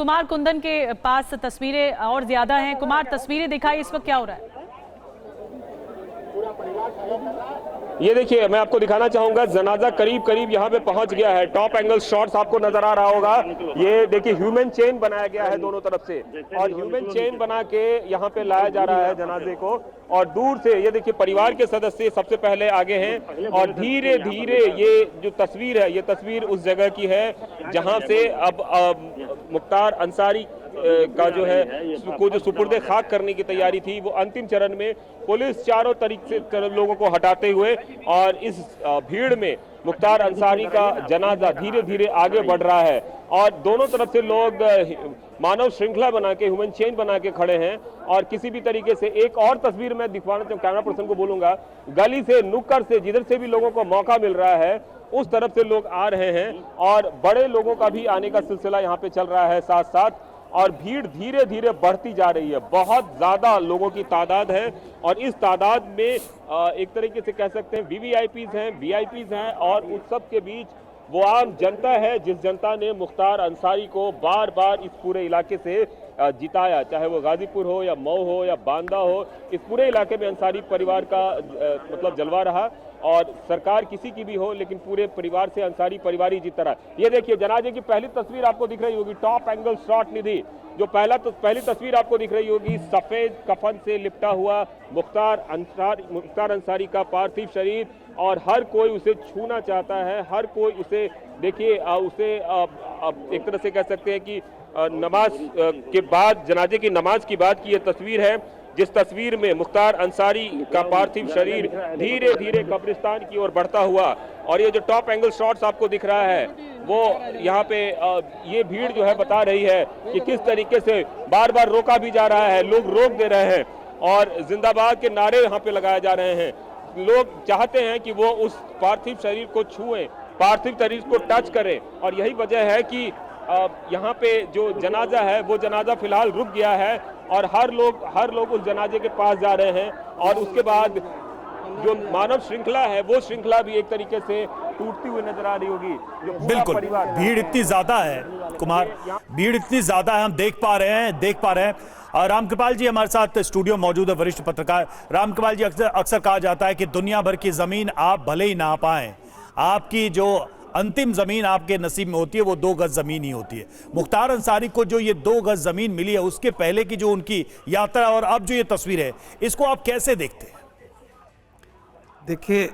कुमार कुंदन के पास तस्वीरें और ज्यादा हैं। कुमार, तस्वीरें दिखाई, इस वक्त क्या हो रहा है? ये देखिए, मैं आपको दिखाना चाहूंगा, जनाजा करीब करीब यहाँ पे पहुंच गया है। टॉप एंगल शॉट्स आपको नजर आ रहा होगा। ये देखिए, ह्यूमन चेन बनाया गया है दोनों तरफ से, और ह्यूमन चेन बना के यहाँ पे लाया जा रहा है जनाजे को। और दूर से ये देखिए, परिवार के सदस्य सबसे पहले आगे हैं, और धीरे धीरे ये जो तस्वीर है, ये तस्वीर उस जगह की है जहाँ से अब मुख्तार अंसारी का जो है को जो सुपुर्दे खाक करने की तैयारी थी, वो अंतिम चरण में पुलिस चारों तरीके से लोगों को हटाते हुए और इस भीड़ में मुख्तार अंसारी का जनाजा धीरे धीरे आगे बढ़ रहा है। और दोनों तरफ से लोग मानव श्रृंखला बना के, ह्यूमन चेन बना के खड़े हैं। और किसी भी तरीके से एक और तस्वीर मैं दिखवाना चाहूँ, कैमरा पर्सन को बोलूंगा, गली से, नुक्कड़ से, जिधर से भी लोगों को मौका मिल रहा है उस तरफ से लोग आ रहे हैं, और बड़े लोगों का भी आने का सिलसिला यहाँ पे चल रहा है साथ साथ। और भीड़ धीरे धीरे बढ़ती जा रही है, बहुत ज्यादा लोगों की तादाद है। और इस तादाद में एक तरीके से कह सकते हैं वीवीआईपीज हैं, वीआईपीज हैं, और उस सब के बीच वो आम जनता है जिस जनता ने मुख्तार अंसारी को बार बार इस पूरे इलाके से जिताया, चाहे वो गाजीपुर हो या मऊ हो या बांदा हो। इस पूरे इलाके में अंसारी परिवार का मतलब जलवा रहा, और सरकार किसी की भी हो, लेकिन पूरे परिवार से अंसारी परिवार ही जीतता रहा। ये देखिए, जनाजे की पहली तस्वीर आपको दिख रही होगी, टॉप एंगल शॉट निधि, जो पहली तस्वीर आपको दिख रही होगी, सफेद कफन से लिपटा हुआ मुख्तार अंसारी का पार्थिव शरीर, और हर कोई उसे छूना चाहता है, हर कोई उसे देखिए, उसे एक तरह से कह सकते हैं कि नमाज के बाद, जनाजे की नमाज की बाद की ये तस्वीर है, जिस तस्वीर में मुख्तार अंसारी का पार्थिव शरीर धीरे धीरे कब्रिस्तान की ओर बढ़ता हुआ। और ये जो टॉप एंगल शॉट्स आपको दिख रहा है, वो यहाँ पे ये भीड़ जो है बता रही है कि किस तरीके से बार बार रोका भी जा रहा है, लोग रोक दे रहे हैं, और जिंदाबाद के नारे यहाँ पे लगाए जा रहे हैं। लोग चाहते हैं कि वो उस पार्थिव शरीर को छुएं, पार्थिव शरीर को टच करें, और यही वजह है कि यहाँ पे जो जनाजा है वो जनाजा फिलहाल रुक गया है, और हर लोग उस जनाजे के पास जा रहे हैं। और उसके बाद जो मानव श्रृंखला है, वो श्रृंखला भी एक तरीके से टूटती हुई नजर आ रही होगी। बिल्कुल, भीड़ इतनी ज्यादा है कुमार, भीड़ इतनी ज्यादा है, हम देख पा रहे हैं। और रामकृपाल जी हमारे साथ स्टूडियो मौजूद है, वरिष्ठ पत्रकार। रामकृपाल जी, अक्सर कहा जाता है कि दुनिया भर की जमीन आप भले ही ना पाएं, आपकी जो अंतिम जमीन आपके नसीब में होती है वो 2 गज जमीन ही होती है। मुख्तार अंसारी को जो ये 2 गज जमीन मिली है, उसके पहले की जो उनकी यात्रा और अब जो ये तस्वीर है, इसको आप कैसे देखते हैं? देखिए,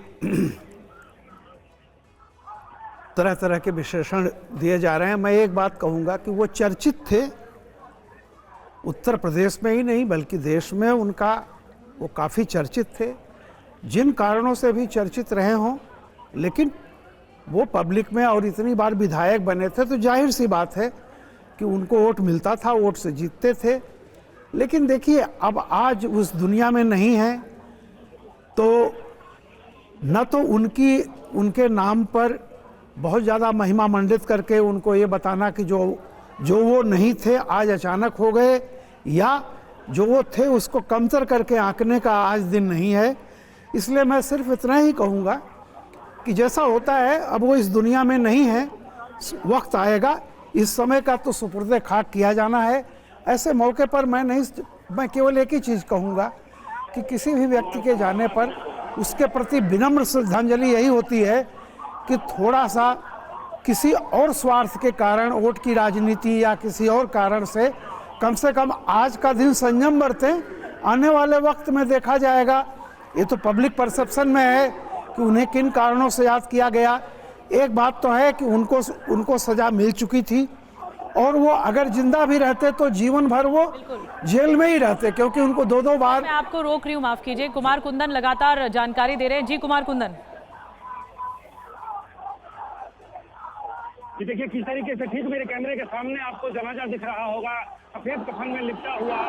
तरह तरह के विश्लेषण दिए जा रहे हैं। मैं एक बात कहूंगा कि वो चर्चित थे, उत्तर प्रदेश में ही नहीं बल्कि देश में उनका वो काफ़ी चर्चित थे, जिन कारणों से भी चर्चित रहे हों, लेकिन वो पब्लिक में और इतनी बार विधायक बने थे तो जाहिर सी बात है कि उनको वोट मिलता था, वोट से जीतते थे। लेकिन देखिए, अब आज उस दुनिया में नहीं है, तो न तो उनके नाम पर बहुत ज़्यादा महिमा मंडित करके उनको ये बताना कि जो वो नहीं थे आज अचानक हो गए, या जो वो थे उसको कमतर करके आंकने का आज दिन नहीं है। इसलिए मैं सिर्फ इतना ही कहूँगा कि जैसा होता है, अब वो इस दुनिया में नहीं है, वक्त आएगा, इस समय का तो सुपुर्दे खाक किया जाना है। ऐसे मौके पर मैं केवल एक ही चीज़ कहूँगा कि किसी भी व्यक्ति के जाने पर उसके प्रति विनम्र श्रद्धांजलि यही होती है कि थोड़ा सा किसी और स्वार्थ के कारण, वोट की राजनीति या किसी और कारण से कम आज का दिन संयम बरतें। आने वाले वक्त में देखा जाएगा, ये तो पब्लिक परसेप्शन में है कि उन्हें किन कारणों से याद किया गया। एक बात तो है कि उनको सजा मिल चुकी थी, और वो अगर जिंदा भी रहते तो जीवन भर वो जेल में ही रहते, क्योंकि उनको 2-2 बार। मैं आपको रोक रही हूँ, माफ कीजिए। कुमार कुंदन लगातार जानकारी दे रहे हैं। जी कुमार कुंदन। देखिए, किस तरीके से ठीक मेरे कैमरे के सामने आपको जनाजा दिख रहा होगा, सफेद कफन में लिपटा हुआ,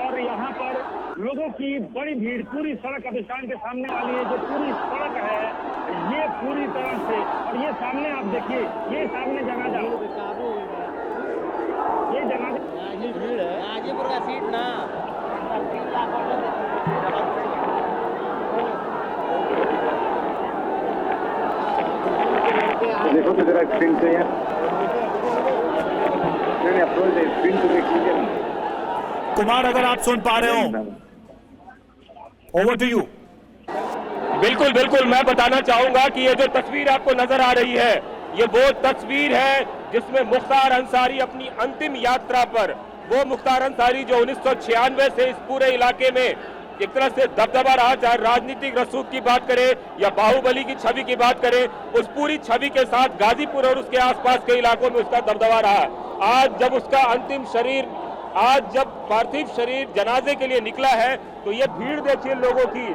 और यहाँ पर लोगों की बड़ी भीड़, पूरी सड़क कब्रिस्तान के सामने वाली है जो पूरी सड़क है, ये पूरी तरह से, और ये सामने आप देखिए, ये सामने जनाजा, ये जनाजा भीड़ है, गाजीपुर का सीट ना, देखो तो जरा स्क्रीन से कुमार, अगर आप सुन पा रहे हो, ओवर टू यू। बिल्कुल बिल्कुल, मैं बताना चाहूंगा कि ये जो तस्वीर आपको नजर आ रही है, ये वो तस्वीर है जिसमें मुख्तार अंसारी अपनी अंतिम यात्रा पर, वो मुख्तार अंसारी जो 1996 से इस पूरे इलाके में एक तरह से दबदबा रहा, चाहे राजनीतिक रसूख की बात करें या बाहुबली की छवि की बात करें, उस पूरी छवि के साथ गाजीपुर और उसके आसपास के इलाकों में उसका दबदबा रहा। आज जब उसका अंतिम शरीर, आज जब पार्थिव शरीर जनाजे के लिए निकला है, तो ये भीड़ देखिए लोगों की।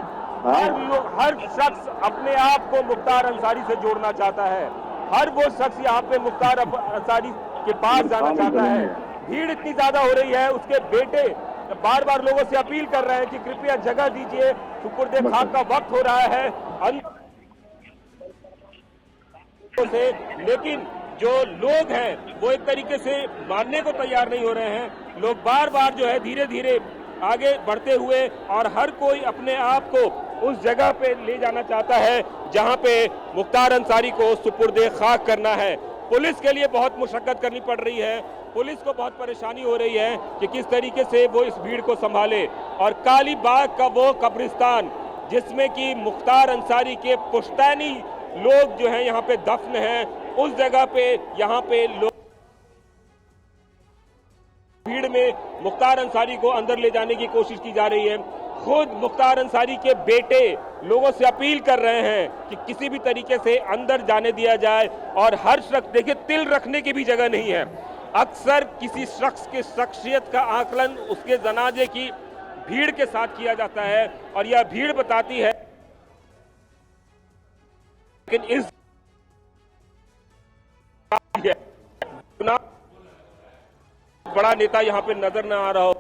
हर शख्स अपने आप को मुख्तार अंसारी से जोड़ना चाहता है, हर वो शख्स यहाँ पे मुख्तार अंसारी के पास जाना चाहता है। भीड़ इतनी ज्यादा हो रही है, उसके बेटे बार बार लोगों से अपील कर रहे हैं कि कृपया जगह दीजिए, सुपुर्दे खाक का वक्त हो रहा है लेकिन जो लोग हैं वो एक तरीके से मानने को तैयार नहीं हो रहे हैं। लोग बार बार जो है धीरे धीरे आगे बढ़ते हुए, और हर कोई अपने आप को उस जगह पे ले जाना चाहता है जहां पे मुख्तार अंसारी को सुपुर्दे खाक करना है। पुलिस के लिए बहुत मुशक्कत करनी पड़ रही है, पुलिस को बहुत परेशानी हो रही है कि किस तरीके से वो इस भीड़ को संभाले। और काली बाग का वो कब्रिस्तान जिसमें कि मुख्तार अंसारी के पुश्तैनी लोग जो हैं यहाँ पे दफन हैं, उस जगह पे यहाँ पे लोग भीड़ में मुख्तार अंसारी को अंदर ले जाने की कोशिश की जा रही है। खुद मुख्तार अंसारी के बेटे लोगों से अपील कर रहे हैं कि किसी भी तरीके से अंदर जाने दिया जाए, और हर शख्स, देखिए तिल रखने की भी जगह नहीं है। अक्सर किसी शख्स के शख्सियत का आकलन उसके जनाजे की भीड़ के साथ किया जाता है, और यह भीड़ बताती है, लेकिन इस बड़ा नेता यहां पे नजर न आ रहा हो।